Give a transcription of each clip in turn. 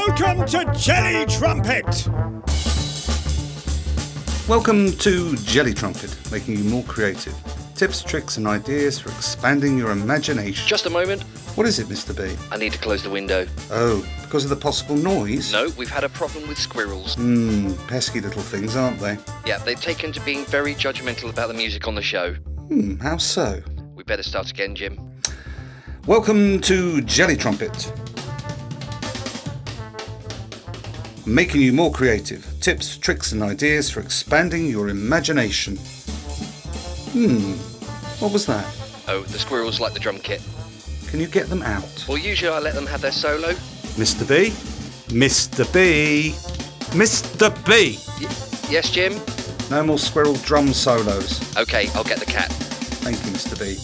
Welcome to Jelly Trumpet! Welcome to Jelly Trumpet, making you more creative. Tips, tricks and ideas for expanding your imagination. Just a moment. What is it, Mr. B? I need to close the window. Oh, because of the possible noise? No, we've had a problem with squirrels. Pesky little things, aren't they? Yeah, they've taken to being very judgmental about the music on the show. How so? We better start again, Jim. Welcome to Jelly Trumpet. Making you more creative. Tips, tricks and ideas for expanding your imagination. What was that? Oh, the squirrels like the drum kit. Can you get them out? Well, usually I let them have their solo. Mr. B? Mr. B? Mr. B? Yes, Jim? No more squirrel drum solos. OK, I'll get the cat. Thank you, Mr. B.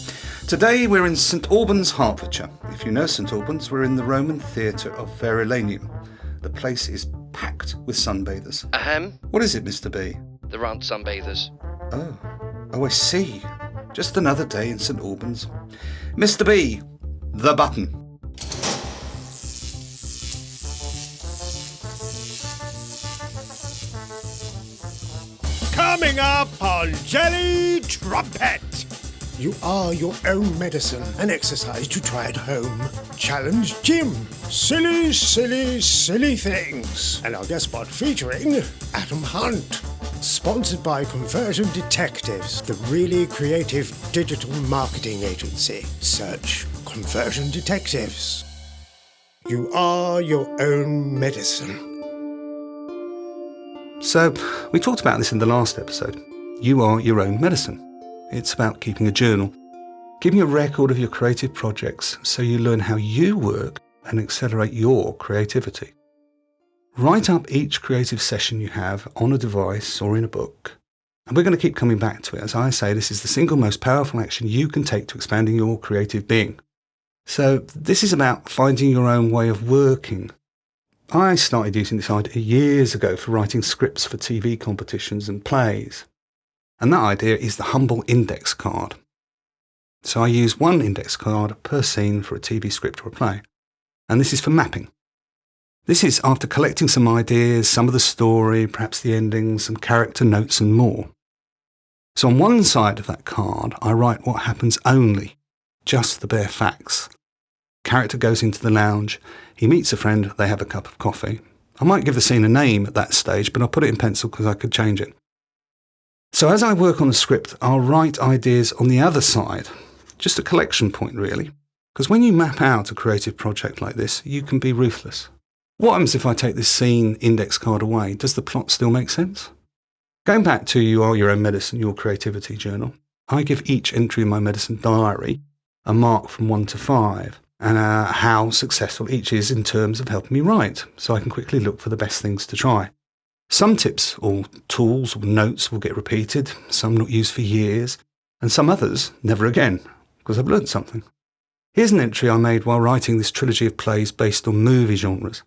Today we're in St Albans, Hertfordshire. If you know St Albans, we're in the Roman theatre of Verulamium. The place is packed with sunbathers. Ahem. What is it, Mr. B? There aren't sunbathers. Oh, I see. Just another day in St Albans. Mr. B, the button. Coming up on Jelly Trumpet! You are your own medicine. An exercise to try at home. Challenge Jim. Silly, silly, silly things. And our guest spot featuring Adam Hunt. Sponsored by Conversion Detectives, the really creative digital marketing agency. Search Conversion Detectives. You are your own medicine. So, we talked about this in the last episode. You are your own medicine. It's about keeping a journal, keeping a record of your creative projects so you learn how you work and accelerate your creativity. Write up each creative session you have on a device or in a book. And we're going to keep coming back to it. As I say, this is the single most powerful action you can take to expanding your creative being. So this is about finding your own way of working. I started using this idea years ago for writing scripts for TV competitions and plays. And that idea is the humble index card. So I use one index card per scene for a TV script or a play. And this is for mapping. This is after collecting some ideas, some of the story, perhaps the ending, some character notes and more. So on one side of that card, I write what happens only, just the bare facts. Character goes into the lounge, he meets a friend, they have a cup of coffee. I might give the scene a name at that stage, but I'll put it in pencil because I could change it. So as I work on the script, I'll write ideas on the other side, just a collection point really. Because when you map out a creative project like this, you can be ruthless. What happens if I take this scene index card away? Does the plot still make sense? Going back to You Are Your Own Medicine, your creativity journal, I give each entry in my medicine diary a mark from 1 to 5, and how successful each is in terms of helping me write, so I can quickly look for the best things to try. Some tips or tools or notes will get repeated, some not used for years, and some others never again, because I've learnt something. Here's an entry I made while writing this trilogy of plays based on movie genres.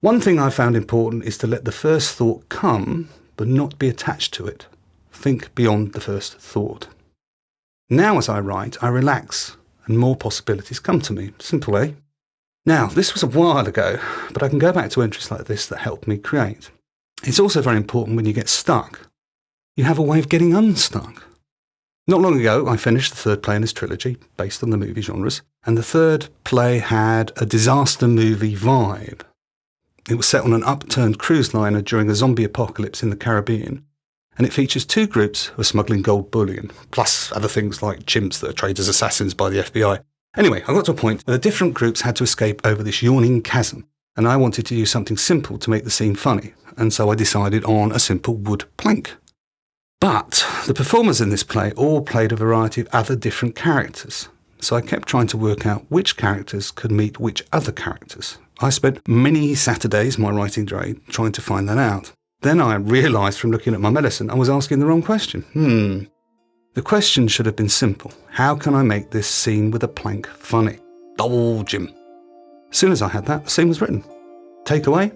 One thing I found important is to let the first thought come, but not be attached to it. Think beyond the first thought. Now as I write, I relax, and more possibilities come to me. Simple, eh? Now, this was a while ago, but I can go back to entries like this that help me create. It's also very important when you get stuck. You have a way of getting unstuck. Not long ago, I finished the third play in this trilogy, based on the movie genres, and the third play had a disaster movie vibe. It was set on an upturned cruise liner during a zombie apocalypse in the Caribbean, and it features two groups who are smuggling gold bullion, plus other things like chimps that are trained as assassins by the FBI. Anyway, I got to a point where the different groups had to escape over this yawning chasm, and I wanted to use something simple to make the scene funny, and so I decided on a simple wood plank. But the performers in this play all played a variety of other different characters, so I kept trying to work out which characters could meet which other characters. I spent many Saturdays, my writing day, trying to find that out. Then I realised from looking at my medicine I was asking the wrong question. The question should have been simple. How can I make this scene with a plank funny? Oh, Jim. As soon as I had that, the scene was written. Takeaway?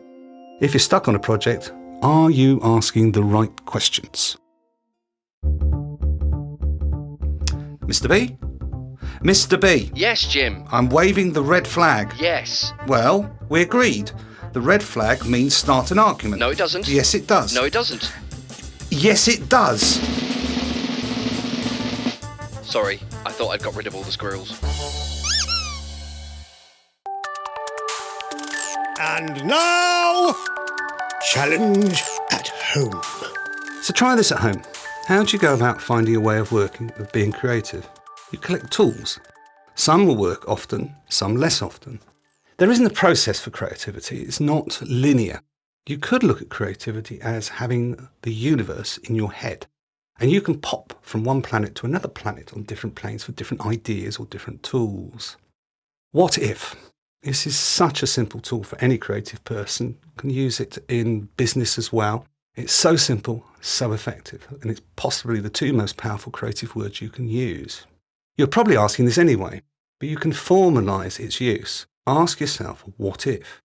If you're stuck on a project, are you asking the right questions? Mr. B? Mr. B? Yes, Jim. I'm waving the red flag. Yes. Well, we agreed. The red flag means start an argument. No, it doesn't. Yes, it does. No, it doesn't. Yes, it does. Sorry, I thought I'd got rid of all the squirrels. And now, challenge at home. So try this at home. How do you go about finding a way of working, of being creative? You collect tools. Some will work often, some less often. There isn't a process for creativity. It's not linear. You could look at creativity as having the universe in your head. And you can pop from one planet to another planet on different planes for different ideas or different tools. What if? This is such a simple tool for any creative person. You can use it in business as well. It's so simple, so effective, and it's possibly the two most powerful creative words you can use. You're probably asking this anyway, but you can formalise its use. Ask yourself, what if?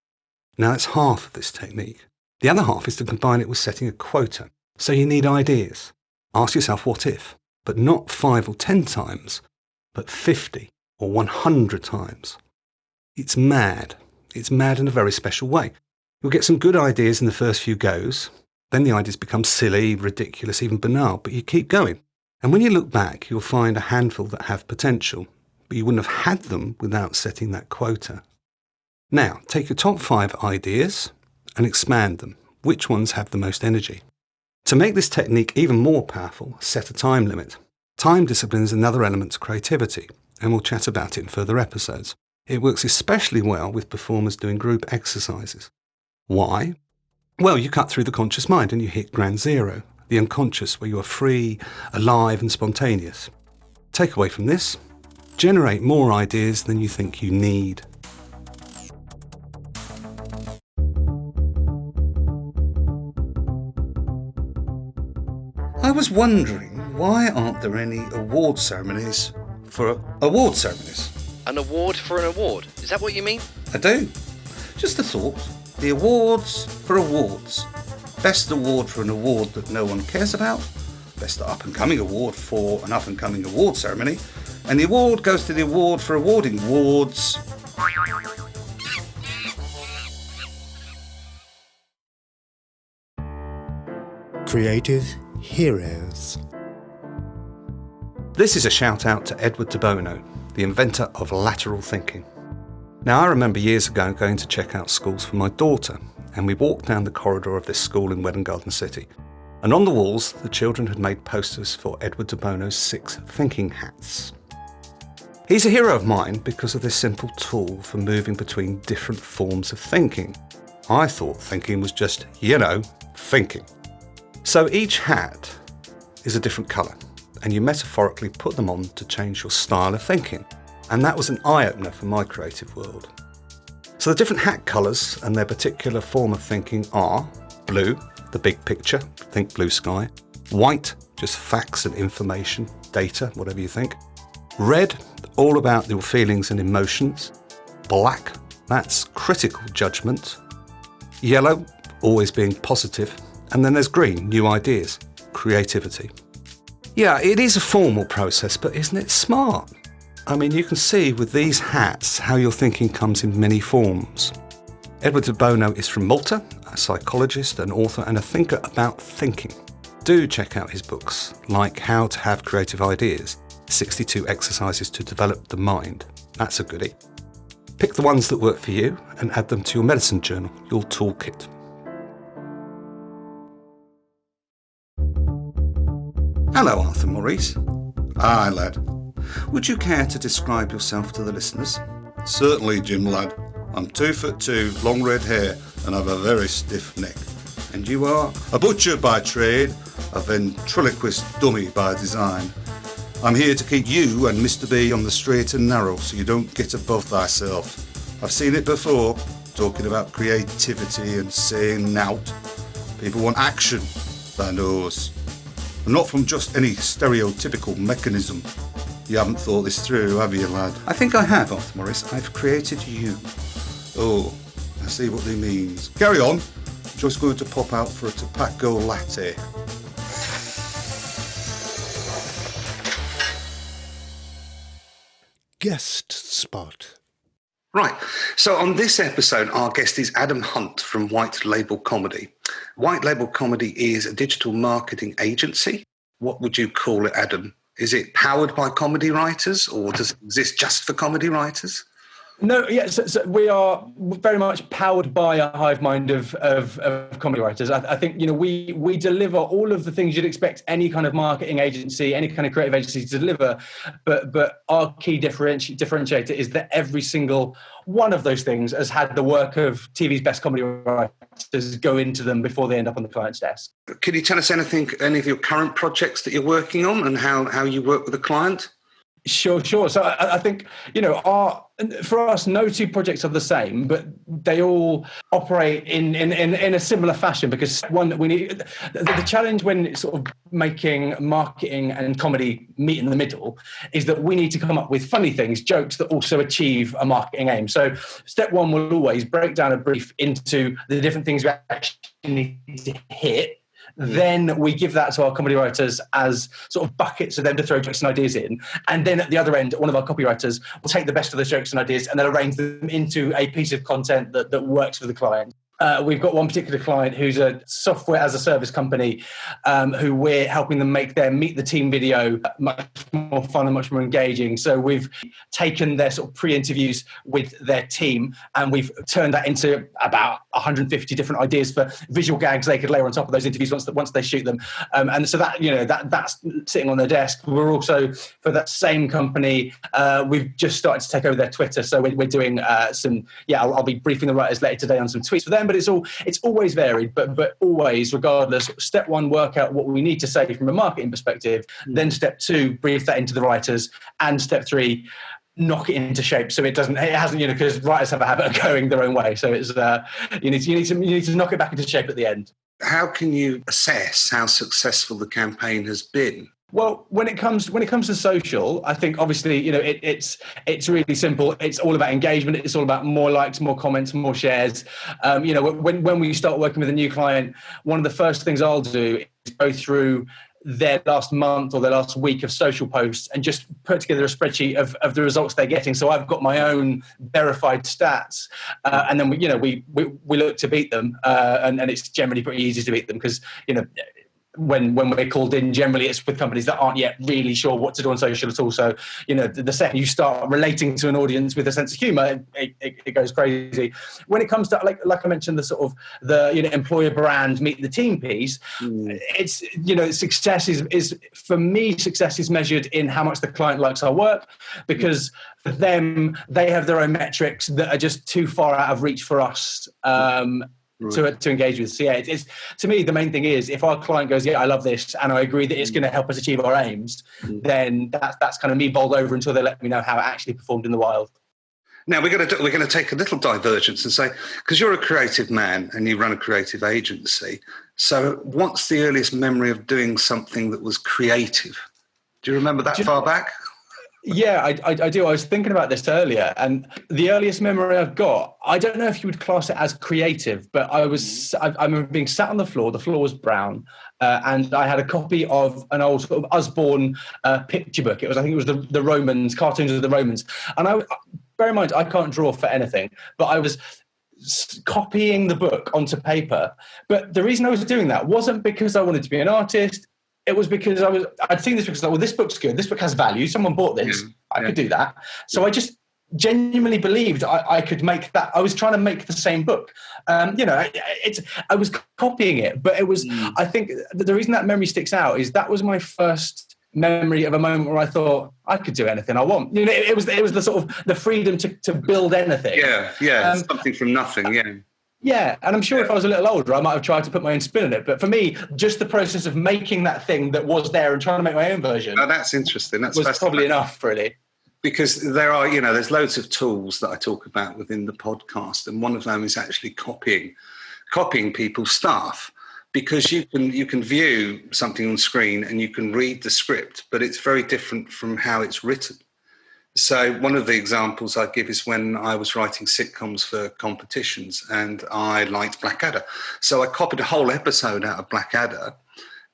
Now that's half of this technique. The other half is to combine it with setting a quota. So you need ideas. Ask yourself, what if? But not 5 or 10 times, but 50 or 100 times. It's mad. It's mad in a very special way. You'll get some good ideas in the first few goes. Then the ideas become silly, ridiculous, even banal, but you keep going. And when you look back, you'll find a handful that have potential, but you wouldn't have had them without setting that quota. Now, take your top 5 ideas and expand them. Which ones have the most energy? To make this technique even more powerful, set a time limit. Time discipline is another element to creativity, and we'll chat about it in further episodes. It works especially well with performers doing group exercises. Why? Well, you cut through the conscious mind and you hit ground zero, the unconscious, where you are free, alive and spontaneous. Takeaway from this: generate more ideas than you think you need. I was wondering, why aren't there any award ceremonies for award ceremonies? An award for an award? Is that what you mean? I do. Just a thought. The awards for awards. Best award for an award that no one cares about. Best up-and-coming award for an up-and-coming award ceremony. And the award goes to the award for awarding awards. Creative heroes. This is a shout out to Edward de Bono, the inventor of lateral thinking. Now, I remember years ago going to check out schools for my daughter, and we walked down the corridor of this school in Welwyn Garden City. And on the walls, the children had made posters for Edward de Bono's 6 thinking hats. He's a hero of mine because of this simple tool for moving between different forms of thinking. I thought thinking was just, thinking. So each hat is a different colour, and you metaphorically put them on to change your style of thinking. And that was an eye-opener for my creative world. So the different hat colours and their particular form of thinking are blue, the big picture, think blue sky; white, just facts and information, data, whatever you think; red, all about your feelings and emotions; black, that's critical judgment; yellow, always being positive; and then there's green, new ideas, creativity. Yeah, it is a formal process, but isn't it smart? I mean, you can see with these hats how your thinking comes in many forms. Edward de Bono is from Malta, a psychologist, an author, and a thinker about thinking. Do check out his books, like How to Have Creative Ideas, 62 Exercises to Develop the Mind. That's a goodie. Pick the ones that work for you and add them to your medicine journal, your toolkit. Hello, Arthur Maurice. Aye, lad. Would you care to describe yourself to the listeners? Certainly, Jim, lad. I'm 2'2", long red hair, and I've a very stiff neck. And you are? A butcher by trade, a ventriloquist dummy by design. I'm here to keep you and Mr. B on the straight and narrow so you don't get above thyself. I've seen it before, talking about creativity and saying nout. People want action, thou knows. And not from just any stereotypical mechanism. You haven't thought this through, have you, lad? I think I have, Arthur Morris. I've created you. Oh, I see what they means. Carry on. Just going to pop out for a tobacco latte. Guest spot. Right. So on this episode, our guest is Adam Hunt from White Label Comedy. White Label Comedy is a digital marketing agency. What would you call it, Adam? Is it powered by comedy writers, or does it exist just for comedy writers? No, yeah, so we are very much powered by a hive mind of comedy writers. I think, we deliver all of the things you'd expect any kind of marketing agency, any kind of creative agency to deliver, but our key differentiator is that every single one of those things has had the work of TV's best comedy writers go into them before they end up on the client's desk. Can you tell us any of your current projects that you're working on and how you work with a client? Sure. So I think, for us, no two projects are the same, but they all operate in a similar fashion, because one, we need the challenge when it's sort of making marketing and comedy meet in the middle is that we need to come up with funny things, jokes that also achieve a marketing aim. So step one will always break down a brief into the different things we actually need to hit. Then we give that to our comedy writers as sort of buckets of them to throw jokes and ideas in. And then at the other end, one of our copywriters will take the best of those jokes and ideas and then arrange them into a piece of content that works for the client. We've got one particular client who's a software as a service company who we're helping them make their Meet the Team video much more fun and much more engaging. So we've taken their sort of pre-interviews with their team and we've turned that into about 150 different ideas for visual gags they could layer on top of those interviews once they shoot them. And so that's sitting on their desk. We're also, for that same company, we've just started to take over their Twitter. So we're doing I'll be briefing the writers later today on some tweets for them. But it's always varied, but always, regardless, step one, work out what we need to say from a marketing perspective. Then step two, brief that into the writers, and step three, knock it into shape so it hasn't, because writers have a habit of going their own way. So it's you need to knock it back into shape at the end. How can you assess how successful the campaign has been? Well, when it comes to social, I think obviously it's really simple. It's all about engagement. It's all about more likes, more comments, more shares. When we start working with a new client, one of the first things I'll do is go through their last month or their last week of social posts and just put together a spreadsheet of the results they're getting. So I've got my own verified stats, and then we look to beat them, and it's generally pretty easy to beat them because when we're called in, generally it's with companies that aren't yet really sure what to do on social at all. So, the second you start relating to an audience with a sense of humour, it goes crazy. When it comes to, like I mentioned, the sort of the employer brand, meet the team piece, it's, success is, for me, success is measured in how much the client likes our work, because for them, they have their own metrics that are just too far out of reach for us. To engage with. So it's to me, the main thing is if our client goes, I love this and I agree that it's going to help us achieve our aims, then that's kind of me bowled over until they let me know how it actually performed in the wild. Now we're going to take a little divergence and say, because you're a creative man and you run a creative agency, so what's the earliest memory of doing something that was creative? Do you remember that far back? Yeah, I do. I was thinking about this earlier, and the earliest memory I've got, I don't know if you would class it as creative, but I remember being sat on the floor was brown, and I had a copy of an old sort of Usborne picture book. I think it was the Romans, cartoons of the Romans. And bear in mind, I can't draw for anything, but I was copying the book onto paper. But the reason I was doing that wasn't because I wanted to be an artist. It was because I'd seen this book, well, this book's good, this book has value, someone bought this, I could do that. So I just genuinely believed I could make that. I was trying to make the same book. I was copying it, but it was, I think the reason that memory sticks out is that was my first memory of a moment where I thought I could do anything I want. It was the sort of the freedom to build anything. Something from nothing, Yeah, and I'm sure if I was a little older, I might have tried to put my own spin on it. But for me, just the process of making that thing that was there and trying to make my own version. Oh, that's interesting. Was probably enough, really. Because there are, there's loads of tools that I talk about within the podcast, and one of them is actually copying people's stuff. Because you can view something on screen and you can read the script, but it's very different from how it's written. So one of the examples I give is when I was writing sitcoms for competitions and I liked Blackadder. So I copied a whole episode out of Blackadder,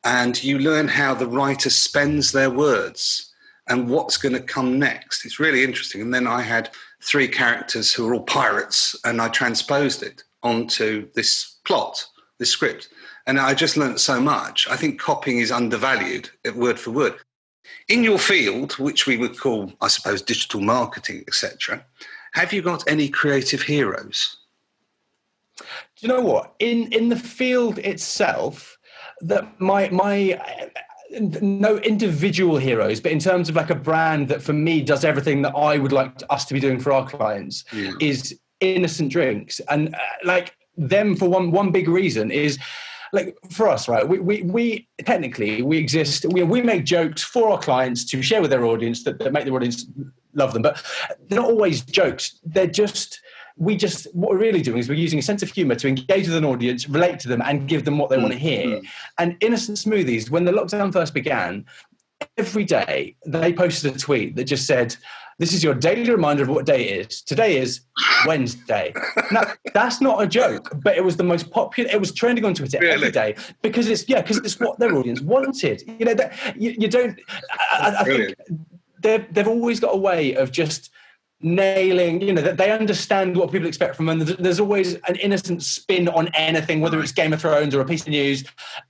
and you learn how the writer spends their words. and what's going to come next. It's really interesting. And then I had 3 characters who were all pirates, and I transposed it onto this plot, this script. And I just learnt so much. I think copying is undervalued, word for word. In your field, which we would call, I suppose, digital marketing, etc., have you got any creative heroes? Do you know what? In the field itself, that my no individual heroes, but in terms of like a brand that for me does everything that I would like us to be doing for our clients, is Innocent Drinks. And like them for one big reason is, like for us, right? We technically we exist. We make jokes for our clients to share with their audience that make their audience love them, but they're not always jokes. They're just what we're really doing is we're using a sense of humour to engage with an audience, relate to them, and give them what they want to hear. And Innocent Smoothies, when the lockdown first began, every day they posted a tweet that just said, "This is your daily reminder of what day it is. Today is Wednesday." Now, that's not a joke, but it was the most popular. It was trending on Twitter every day because it's what their audience wanted. You know, you don't. I think they've always got a way of just nailing, you know, that they understand what people expect from them. There's always an innocent spin on anything, whether it's Game of Thrones or a piece of news.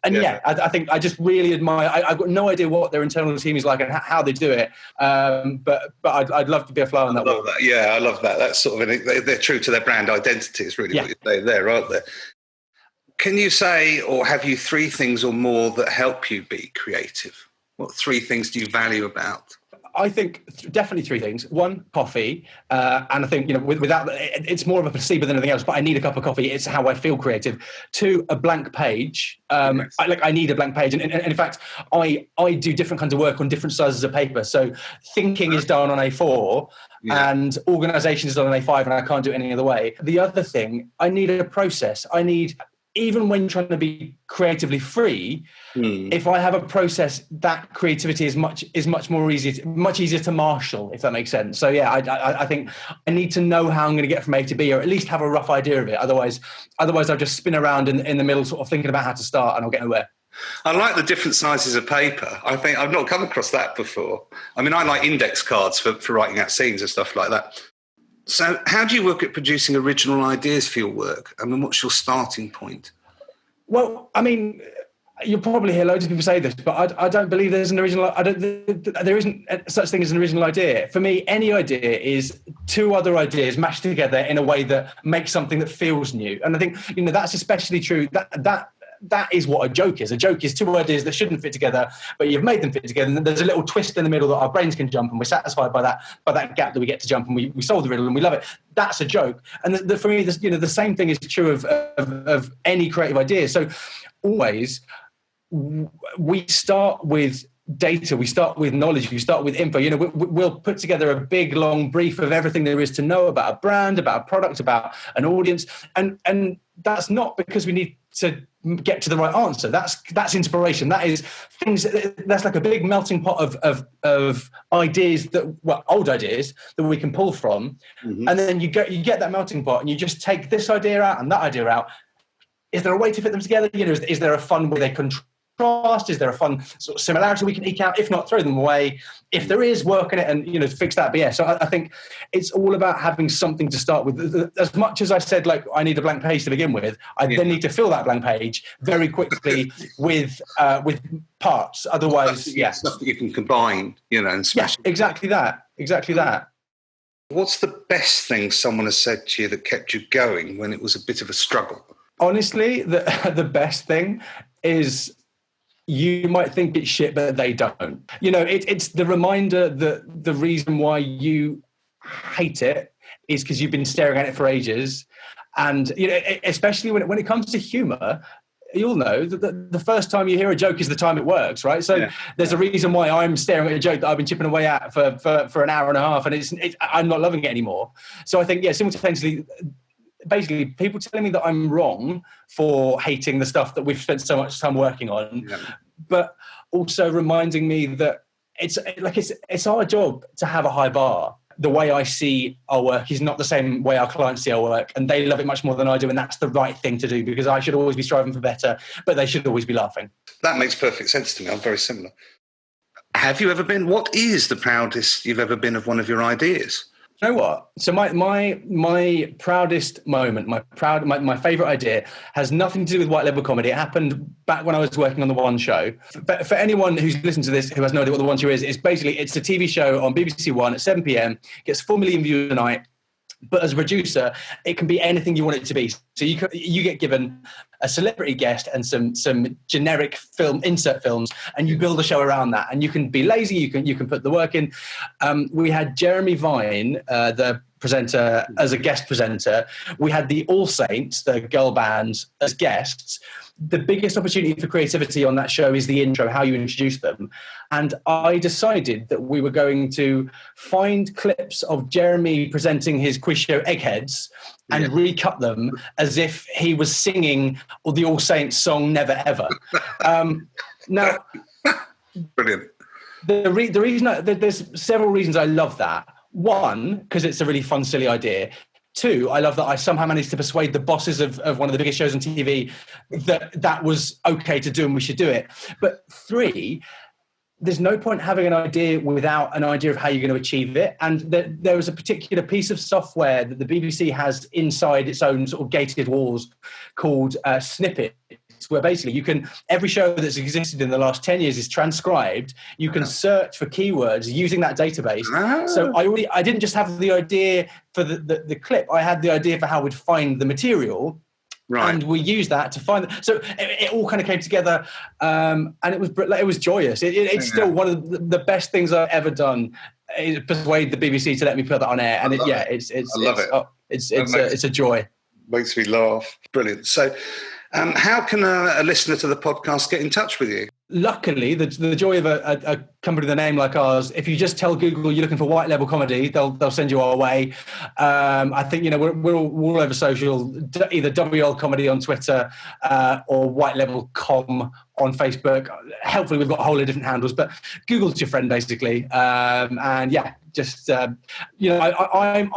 And I think I just really admire. I've got no idea what their internal team is like and how they do it. But I'd love to be a fly on that wall. Yeah, I love that. That's sort of they're true to their brand identity. Is really what you say there, aren't they? Can you say, or have you 3 things or more that help you be creative? What 3 things do you value about? I think definitely 3 things. 1, coffee, and I think, you know, without it's more of a placebo than anything else. But I need a cup of coffee. It's how I feel creative. 2, a blank page. I need a blank page, and in fact, I do different kinds of work on different sizes of paper. So thinking is done on A4, and organisation is done on A5, and I can't do it any other way. The other thing, I need a process. Even when trying to be creatively free, if I have a process, that creativity is much easier to marshal, if that makes sense. So I think I need to know how I'm going to get from A to B, or at least have a rough idea of it. Otherwise I'll just spin around in the middle, sort of thinking about how to start, and I'll get nowhere. I like the different sizes of paper. I think I've not come across that before. I mean, I like index cards for writing out scenes and stuff like that. So how do you work at producing original ideas for your work? I mean, what's your starting point? Well, I mean, you'll probably hear loads of people say this, but I don't believe there's an original. There isn't such thing as an original idea. For me, any idea is 2 other ideas mashed together in a way that makes something that feels new. And I think, you know, that's especially true. That is what a joke is. A joke is 2 ideas that shouldn't fit together, but you've made them fit together. And there's a little twist in the middle that our brains can jump, and we're satisfied by that gap that we get to jump, and we solve the riddle and we love it. That's a joke. And for me, the same thing is true of any creative idea. So always we start with data, we start with knowledge, we start with info. You know, we'll put together a big long brief of everything there is to know about a brand, about a product, about an audience, and that's not because we need to get to the right answer. That's inspiration. That is things. That's like a big melting pot of ideas old ideas that we can pull from, and then you get that melting pot, and you just take this idea out and that idea out. Is there a way to fit them together? You know, is there a fun way they contrast? Is there a fun sort of similarity we can eke out? If not, throw them away. If there is, work on it and, you know, fix that. But yeah, so I think it's all about having something to start with. As much as I said, like, I need a blank page to begin with, I then need to fill that blank page very quickly with parts. Otherwise, stuff that you can combine, you know, and smash. Yeah, exactly that. What's the best thing someone has said to you that kept you going when it was a bit of a struggle? Honestly, the best thing is, you might think it's shit, but they don't. You know, it's the reminder that the reason why you hate it is because you've been staring at it for ages. And, you know, especially when it comes to humour, you'll know that the first time you hear a joke is the time it works, right? So there's a reason why I'm staring at a joke that I've been chipping away at for an hour and a half, and I'm not loving it anymore. So I think, simultaneously, basically, people telling me that I'm wrong for hating the stuff that we've spent so much time working on, but also reminding me that it's our job to have a high bar. The way I see our work is not the same way our clients see our work, and they love it much more than I do, and that's the right thing to do, because I should always be striving for better, but they should always be laughing. That makes perfect sense to me. I'm very similar. have you ever been? What is the proudest you've ever been of one of your ideas? You know what? So my proudest moment, my favourite idea has nothing to do with white label comedy. It happened back when I was working on The One Show. But for anyone who's listened to this who has no idea what The One Show is, it's a TV show on BBC One at 7 p.m. Gets 4 million views a night. But as a producer, it can be anything you want it to be. So you get given a celebrity guest and some generic insert films, and you build a show around that. And you can be lazy. You can put the work in. We had Jeremy Vine, the presenter, as a guest presenter. We had the All Saints, the girl band, as guests. The biggest opportunity for creativity on that show is the intro, how you introduce them. And I decided that we were going to find clips of Jeremy presenting his quiz show Eggheads and recut them as if he was singing the All Saints song Never Ever. Now, Brilliant. The reason there's several reasons I love that. One, because it's a really fun, silly idea. Two, I love that I somehow managed to persuade the bosses of one of the biggest shows on TV that was okay to do and we should do it. But three, there's no point having an idea without an idea of how you're going to achieve it. And there was a particular piece of software that the BBC has inside its own sort of gated walls called Snippets, where basically every show that's existed in the last 10 years is transcribed. You can search for keywords using that database. So I didn't just have the idea for the clip. I had the idea for how we'd find the material. Right. And we used that to find it. So it all kind of came together, and it was joyous. It's still one of the best things I've ever done. Is persuade the BBC to let me put that on air, and it's a joy. Makes me laugh. Brilliant. So, how can a listener to the podcast get in touch with you? Luckily, the joy of a company with a name like ours, if you just tell Google you're looking for white label comedy, they'll send you our way. I think we're all over social, either WL Comedy on Twitter or White Label Com on Facebook. Hopefully, we've got a whole lot of different handles, but Google's your friend basically. And yeah, just I'm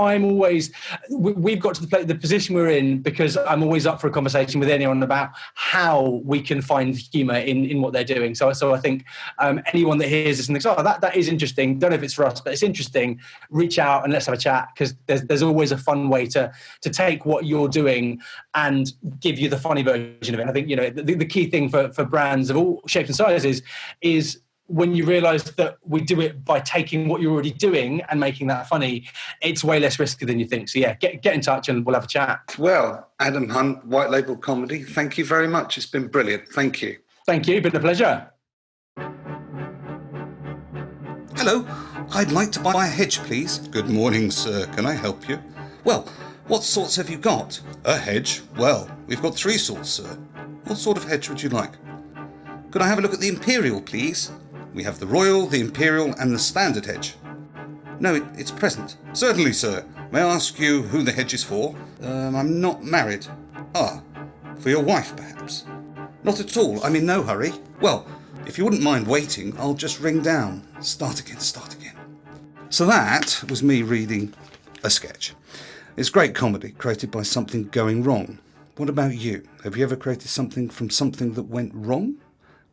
always. We've got to the position we're in because I'm always up for a conversation with anyone about how we can find humour in what they're doing. So I think anyone that hears this and thinks, that is interesting. Don't know if it's for us, but it's interesting. Reach out and let's have a chat because there's always a fun way to take what you're doing and give you the funny version of it. I think the key thing for brands of all shapes and sizes is when you realise that we do it by taking what you're already doing and making that funny, it's way less risky than you think. So yeah, get in touch and we'll have a chat. Well, Adam Hunt, White Label Comedy, thank you very much. It's been brilliant. Thank you. Thank you. Been a pleasure. Hello, I'd like to buy a hedge, please. Good morning, sir. Can I help you? Well, what sorts have you got? A hedge? Well, we've got 3 sorts, sir. What sort of hedge would you like? Could I have a look at the Imperial, please? We have the Royal, the Imperial and the Standard hedge. No, it's present. Certainly, sir. May I ask you who the hedge is for? I'm not married. Ah, for your wife, perhaps? Not at all. I'm in no hurry. Well, if you wouldn't mind waiting, I'll just ring down. Start again. So that was me reading a sketch. It's great comedy, created by something going wrong. What about you? Have you ever created something from something that went wrong?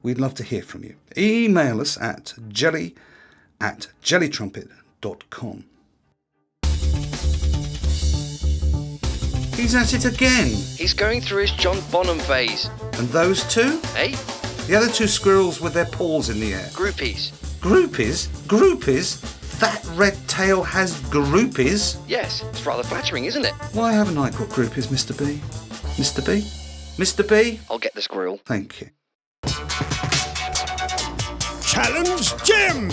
We'd love to hear from you. Email us at jellytrumpet.com. He's at it again. He's going through his John Bonham phase. And those two? Eh? The other 2 squirrels with their paws in the air. Groupies. Groupies? That red tail has groupies? Yes, it's rather flattering, isn't it? Why haven't I got groupies, Mr. B? Mr. B? Mr. B? I'll get the squirrel. Thank you. Challenge Jim!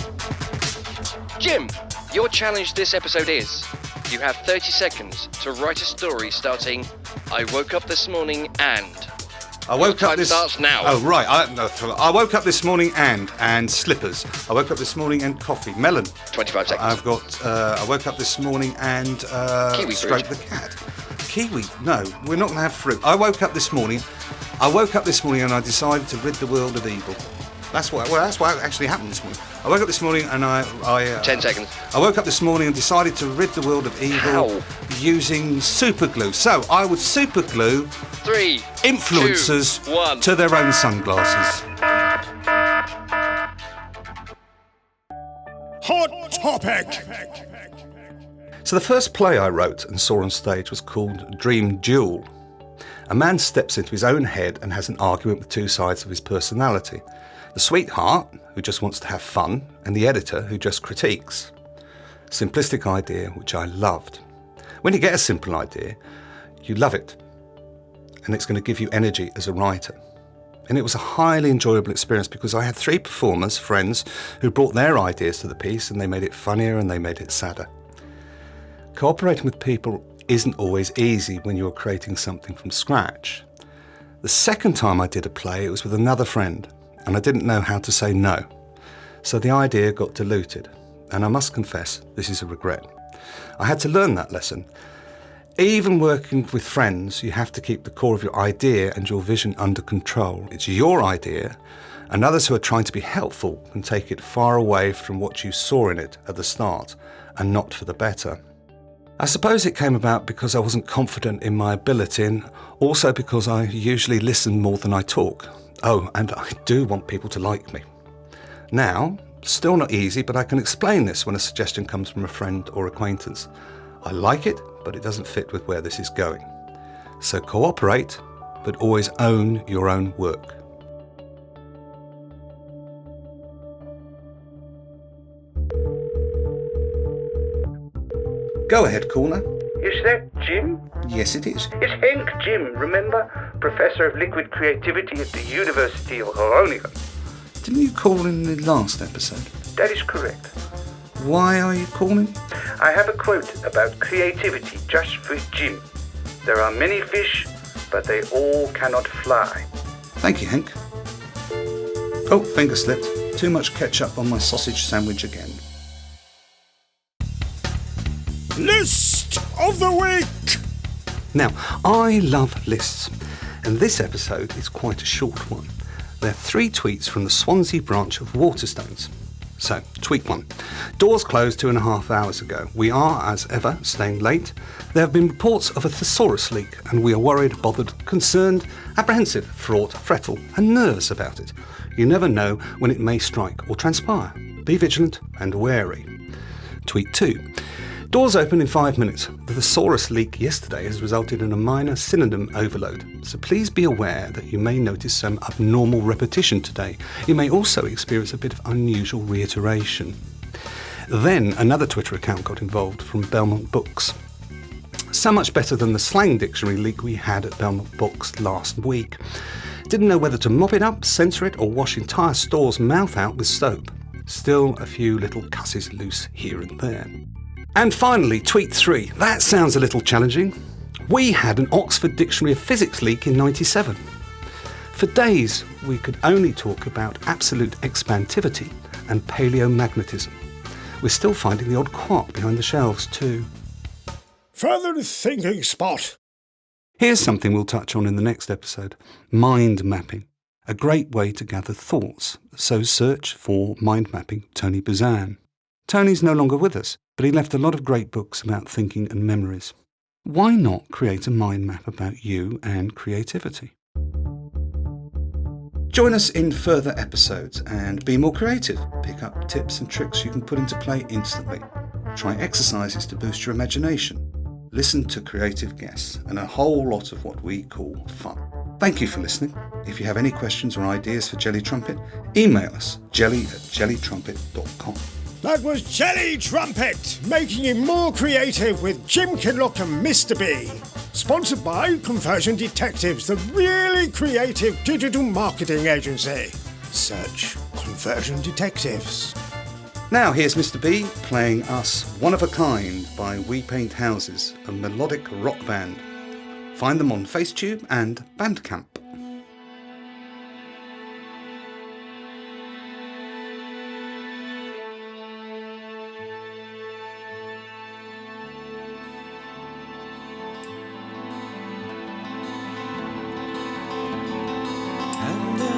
Jim, your challenge this episode is you have 30 seconds to write a story starting I woke up this morning and... I woke up this... starts now. Oh, right. I woke up this morning and slippers. I woke up this morning and coffee. Melon. 25 seconds. I've got... I woke up this morning and... Kiwi stroke fruit. the cat. Kiwi? No, we're not going to have fruit. I woke up this morning and I decided to rid the world of evil. That's what actually happened this morning. I woke up this morning and I 10 seconds. I woke up this morning and decided to rid the world of evil using super glue. So I would super glue 3, influencers 2, 1. to their own sunglasses. Hot topic. So the first play I wrote and saw on stage was called Dream Duel. A man steps into his own head and has an argument with two sides of his personality. The sweetheart, who just wants to have fun, and the editor, who just critiques. Simplistic idea, which I loved. When you get a simple idea, you love it, and it's going to give you energy as a writer. And it was a highly enjoyable experience because I had three performers, friends, who brought their ideas to the piece, and they made it funnier and they made it sadder. Cooperating with people isn't always easy when you're creating something from scratch. The second time I did a play, it was with another friend, and I didn't know how to say no. So the idea got diluted, and I must confess, this is a regret. I had to learn that lesson. Even working with friends, you have to keep the core of your idea and your vision under control. It's your idea, and others who are trying to be helpful can take it far away from what you saw in it at the start, and not for the better. I suppose it came about because I wasn't confident in my ability, and also because I usually listen more than I talk. Oh, and I do want people to like me. Now, still not easy, but I can explain this when a suggestion comes from a friend or acquaintance. I like it, but it doesn't fit with where this is going. So cooperate, but always own your own work. Go ahead, caller. Is that Jim? Yes, it is. It's Henk Jim, remember? Professor of Liquid Creativity at the University of Groningen. Didn't you call in the last episode? That is correct. Why are you calling? I have a quote about creativity just for Jim. There are many fish, but they all cannot fly. Thank you, Henk. Oh, finger slipped. Too much ketchup on my sausage sandwich again. List of the week. Now, I love lists, and this episode is quite a short one. There are 3 tweets from the Swansea branch of Waterstones. So, tweet 1. Doors closed 2.5 hours ago. We are, as ever, staying late. There have been reports of a thesaurus leak, and we are worried, bothered, concerned, apprehensive, fraught, fretful, and nervous about it. You never know when it may strike or transpire. Be vigilant and wary. Tweet 2. Doors open in 5 minutes. The thesaurus leak yesterday has resulted in a minor synonym overload, so please be aware that you may notice some abnormal repetition today. You may also experience a bit of unusual reiteration. Then another Twitter account got involved from Belmont Books. So much better than the slang dictionary leak we had at Belmont Books last week. Didn't know whether to mop it up, censor it, or wash entire store's mouth out with soap. Still a few little cusses loose here and there. And finally, tweet 3. That sounds a little challenging. We had an Oxford Dictionary of Physics leak in '97. For days, we could only talk about absolute expantivity and paleomagnetism. We're still finding the odd quark behind the shelves too. Further thinking spot. Here's something we'll touch on in the next episode. Mind mapping. A great way to gather thoughts. So search for Mind Mapping Tony Buzan. Tony's no longer with us, but he left a lot of great books about thinking and memories. Why not create a mind map about you and creativity? Join us in further episodes and be more creative. Pick up tips and tricks you can put into play instantly. Try exercises to boost your imagination. Listen to creative guests and a whole lot of what we call fun. Thank you for listening. If you have any questions or ideas for Jelly Trumpet, email us jelly@jellytrumpet.com. That was Jelly Trumpet, making it more creative with Jim Kinlock and Mr. B. Sponsored by Conversion Detectives, the really creative digital marketing agency. Search Conversion Detectives. Now here's Mr. B playing us One of a Kind by We Paint Houses, a melodic rock band. Find them on Facetube and Bandcamp.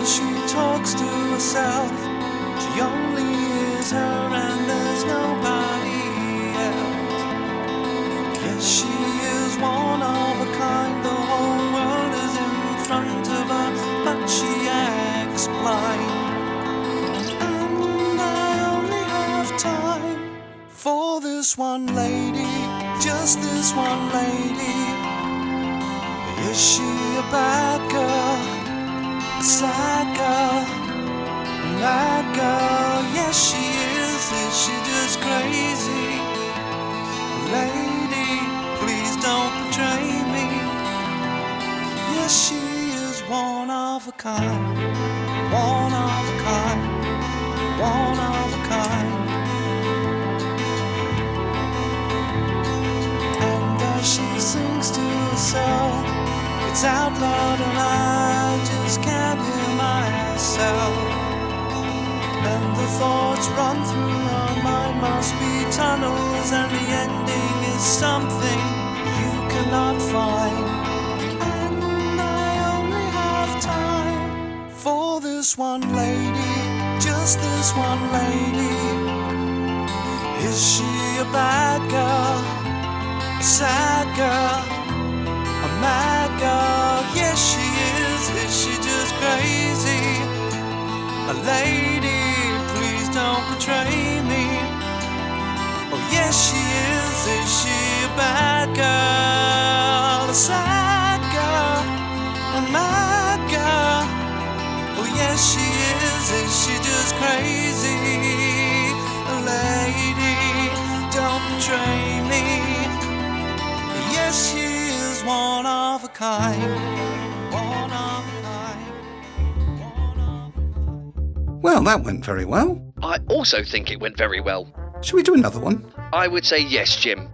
She talks to herself, she only is her and there's nobody else. Yes, she is one of a kind, the whole world is in front of her, but she acts blind. And I only have time one lady, just this one lady. Is she a bad girl, a sad girl, a mad girl? Yes, she is. Is she just crazy? Lady, please don't betray me. Yes, she is one of a kind, one of a kind, one of a kind. And as she sings to herself, it's out loud and I just can't hear myself. And the thoughts run through her mind must be tunnels, and the ending is something you cannot find. And I only have time for this one lady, just this one lady. Is she a bad girl, a sad girl, a mad girl? Yes, she is. Is she just crazy? A lady, please don't betray me. Oh, yes, she is. Is she a bad girl, a sad girl, a mad girl? Oh, yes, she is. Is she just crazy? A lady, don't betray me. Yes, she is one of a kind, one of a kind, one of a kind. Well, that went very well. I also think it went very well. Shall we do another one? I would say yes, Jim.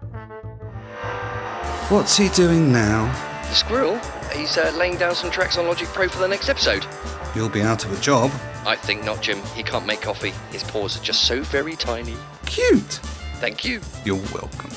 What's he doing now? The squirrel, he's laying down some tracks on Logic Pro for the next episode. You'll be out of a job. I think not, Jim. He can't make coffee. His paws are just so very tiny. Cute. Thank you. You're welcome.